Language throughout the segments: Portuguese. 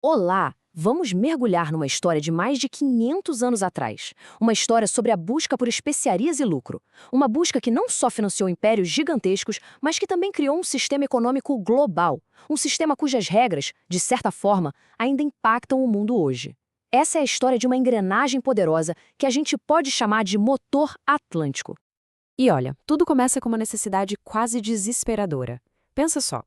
Olá! Vamos mergulhar numa história de mais de 500 anos atrás. Uma história sobre a busca por especiarias e lucro. Uma busca que não só financiou impérios gigantescos, mas que também criou um sistema econômico global. Um sistema cujas regras, de certa forma, ainda impactam o mundo hoje. Essa é a história de uma engrenagem poderosa que a gente pode chamar de motor atlântico. E olha, tudo começa com uma necessidade quase desesperadora. Pensa só.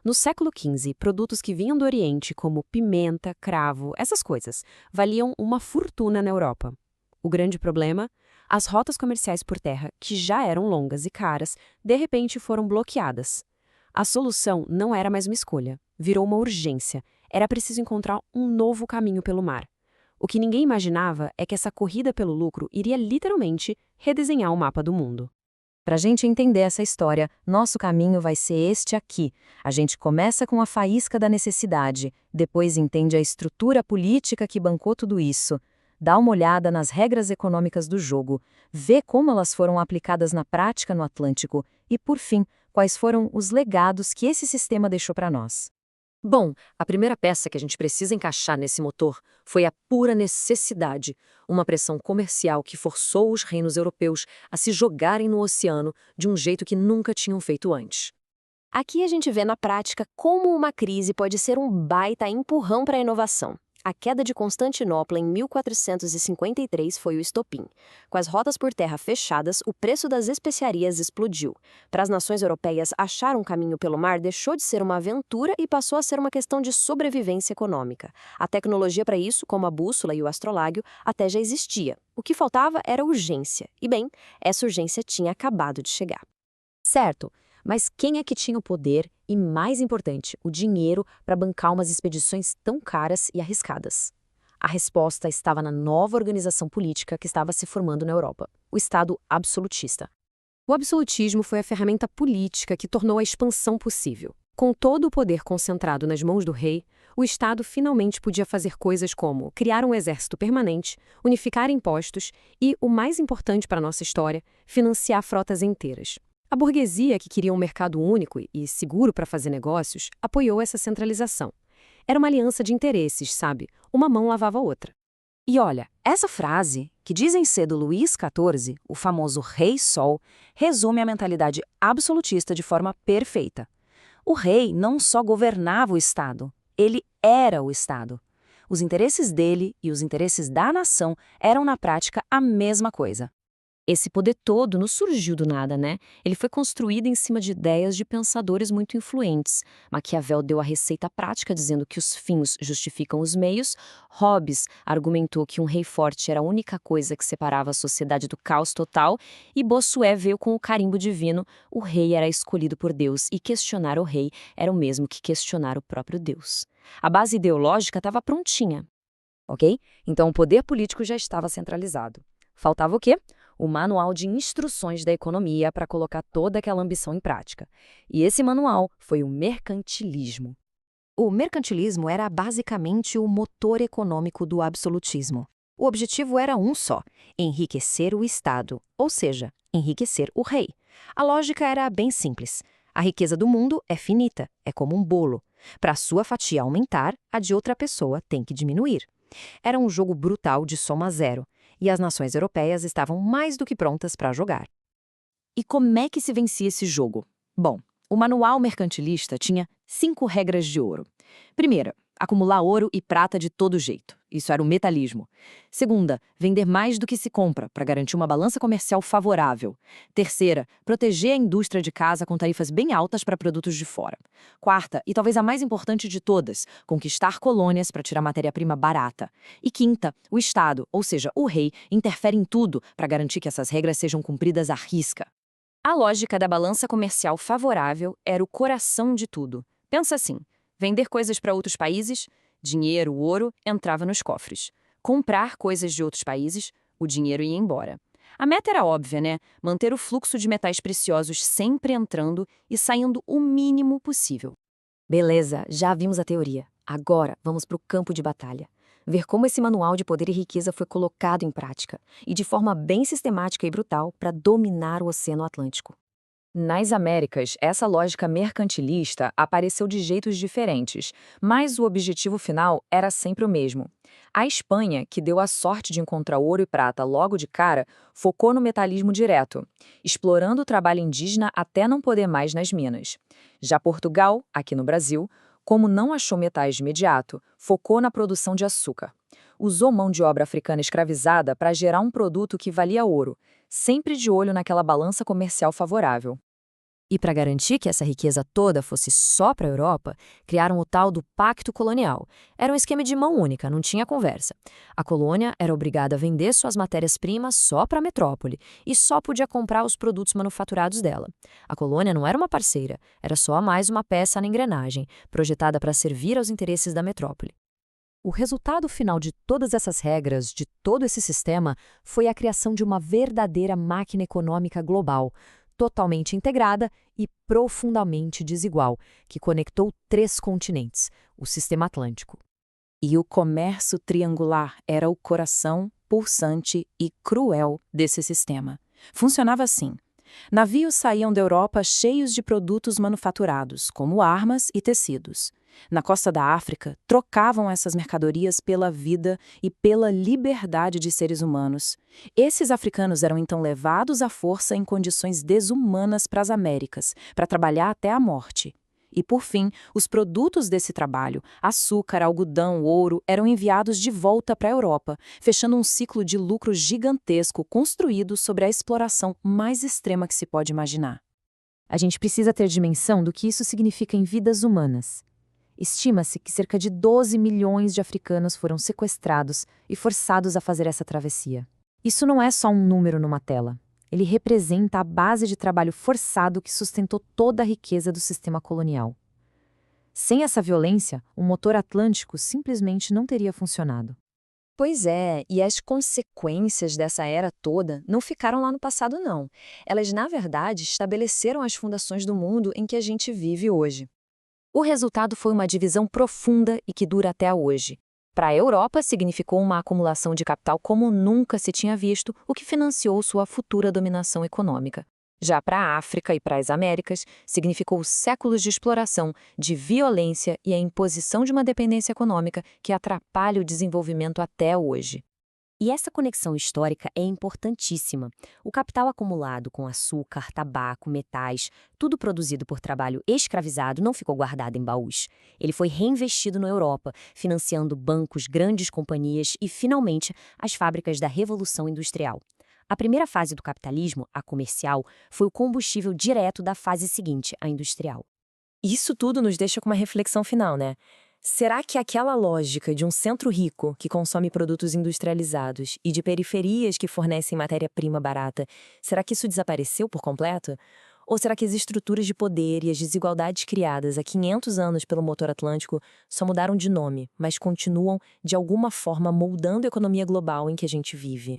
No século XV, produtos que vinham do Oriente, como pimenta, cravo, essas coisas, valiam uma fortuna na Europa. O grande problema? As rotas comerciais por terra, que já eram longas e caras, de repente foram bloqueadas. A solução não era mais uma escolha, virou uma urgência. Era preciso encontrar um novo caminho pelo mar. O que ninguém imaginava é que essa corrida pelo lucro iria literalmente redesenhar o mapa do mundo. Para a gente entender essa história, nosso caminho vai ser este aqui. A gente começa com a faísca da necessidade, depois entende a estrutura política que bancou tudo isso, dá uma olhada nas regras econômicas do jogo, vê como elas foram aplicadas na prática no Atlântico e, por fim, quais foram os legados que esse sistema deixou para nós. Bom, a primeira peça que a gente precisa encaixar nesse motor foi a pura necessidade, uma pressão comercial que forçou os reinos europeus a se jogarem no oceano de um jeito que nunca tinham feito antes. Aqui a gente vê na prática como uma crise pode ser um baita empurrão para a inovação. A queda de Constantinopla em 1453 foi o estopim. Com as rotas por terra fechadas, o preço das especiarias explodiu. Para as nações europeias, achar um caminho pelo mar deixou de ser uma aventura e passou a ser uma questão de sobrevivência econômica. A tecnologia para isso, como a bússola e o astrolábio, até já existia. O que faltava era urgência. E bem, essa urgência tinha acabado de chegar. Certo, mas quem é que tinha o poder e, mais importante, o dinheiro para bancar umas expedições tão caras e arriscadas? A resposta estava na nova organização política que estava se formando na Europa, o Estado absolutista. O absolutismo foi a ferramenta política que tornou a expansão possível. Com todo o poder concentrado nas mãos do rei, o Estado finalmente podia fazer coisas como criar um exército permanente, unificar impostos e, o mais importante para a nossa história, financiar frotas inteiras. A burguesia, que queria um mercado único e seguro para fazer negócios, apoiou essa centralização. Era uma aliança de interesses, sabe? Uma mão lavava a outra. E olha, essa frase, que dizem ser do Luís XIV, o famoso Rei Sol, resume a mentalidade absolutista de forma perfeita. O rei não só governava o Estado, ele era o Estado. Os interesses dele e os interesses da nação eram, na prática, a mesma coisa. Esse poder todo não surgiu do nada, né? Ele foi construído em cima de ideias de pensadores muito influentes. Maquiavel deu a receita prática dizendo que os fins justificam os meios. Hobbes argumentou que um rei forte era a única coisa que separava a sociedade do caos total. E Bossuet veio com o carimbo divino. O rei era escolhido por Deus e questionar o rei era o mesmo que questionar o próprio Deus. A base ideológica estava prontinha, ok? Então o poder político já estava centralizado. Faltava o quê? O manual de instruções da economia para colocar toda aquela ambição em prática. E esse manual foi o mercantilismo. O mercantilismo era basicamente o motor econômico do absolutismo. O objetivo era um só: enriquecer o Estado, ou seja, enriquecer o rei. A lógica era bem simples. A riqueza do mundo é finita, é como um bolo. Para a sua fatia aumentar, a de outra pessoa tem que diminuir. Era um jogo brutal de soma zero. E as nações europeias estavam mais do que prontas para jogar. E como é que se vencia esse jogo? Bom, o manual mercantilista tinha 5 regras de ouro. Primeira, acumular ouro e prata de todo jeito. Isso era o metalismo. Segunda, vender mais do que se compra, para garantir uma balança comercial favorável. Terceira, proteger a indústria de casa com tarifas bem altas para produtos de fora. Quarta, e talvez a mais importante de todas, conquistar colônias para tirar matéria-prima barata. E quinta, o Estado, ou seja, o rei, interfere em tudo para garantir que essas regras sejam cumpridas à risca. A lógica da balança comercial favorável era o coração de tudo. Pensa assim: vender coisas para outros países, dinheiro, ouro, entrava nos cofres. Comprar coisas de outros países, o dinheiro ia embora. A meta era óbvia, né? Manter o fluxo de metais preciosos sempre entrando e saindo o mínimo possível. Beleza, já vimos a teoria. Agora vamos para o campo de batalha. Ver como esse manual de poder e riqueza foi colocado em prática, e de forma bem sistemática e brutal, para dominar o Oceano Atlântico. Nas Américas, essa lógica mercantilista apareceu de jeitos diferentes, mas o objetivo final era sempre o mesmo. A Espanha, que deu a sorte de encontrar ouro e prata logo de cara, focou no metalismo direto, explorando o trabalho indígena até não poder mais nas minas. Já Portugal, aqui no Brasil, como não achou metais de imediato, focou na produção de açúcar. Usou mão de obra africana escravizada para gerar um produto que valia ouro, sempre de olho naquela balança comercial favorável. E para garantir que essa riqueza toda fosse só para a Europa, criaram o tal do Pacto Colonial. Era um esquema de mão única, não tinha conversa. A colônia era obrigada a vender suas matérias-primas só para a metrópole e só podia comprar os produtos manufaturados dela. A colônia não era uma parceira, era só mais uma peça na engrenagem, projetada para servir aos interesses da metrópole. O resultado final de todas essas regras, de todo esse sistema, foi a criação de uma verdadeira máquina econômica global, totalmente integrada e profundamente desigual, que conectou 3 continentes, o Sistema Atlântico. E o comércio triangular era o coração pulsante e cruel desse sistema. Funcionava assim. Navios saíam da Europa cheios de produtos manufaturados, como armas e tecidos. Na costa da África, trocavam essas mercadorias pela vida e pela liberdade de seres humanos. Esses africanos eram então levados à força em condições desumanas para as Américas, para trabalhar até a morte. E, por fim, os produtos desse trabalho, açúcar, algodão, ouro, eram enviados de volta para a Europa, fechando um ciclo de lucro gigantesco construído sobre a exploração mais extrema que se pode imaginar. A gente precisa ter dimensão do que isso significa em vidas humanas. Estima-se que cerca de 12 milhões de africanos foram sequestrados e forçados a fazer essa travessia. Isso não é só um número numa tela. Ele representa a base de trabalho forçado que sustentou toda a riqueza do sistema colonial. Sem essa violência, o motor atlântico simplesmente não teria funcionado. Pois é, e as consequências dessa era toda não ficaram lá no passado, não. Elas, na verdade, estabeleceram as fundações do mundo em que a gente vive hoje. O resultado foi uma divisão profunda e que dura até hoje. Para a Europa, significou uma acumulação de capital como nunca se tinha visto, o que financiou sua futura dominação econômica. Já para a África e para as Américas, significou séculos de exploração, de violência e a imposição de uma dependência econômica que atrapalha o desenvolvimento até hoje. E essa conexão histórica é importantíssima. O capital acumulado com açúcar, tabaco, metais, tudo produzido por trabalho escravizado, não ficou guardado em baús. Ele foi reinvestido na Europa, financiando bancos, grandes companhias e, finalmente, as fábricas da Revolução Industrial. A primeira fase do capitalismo, a comercial, foi o combustível direto da fase seguinte, a industrial. Isso tudo nos deixa com uma reflexão final, né? Será que aquela lógica de um centro rico que consome produtos industrializados e de periferias que fornecem matéria-prima barata, será que isso desapareceu por completo? Ou será que as estruturas de poder e as desigualdades criadas há 500 anos pelo motor atlântico só mudaram de nome, mas continuam, de alguma forma, moldando a economia global em que a gente vive?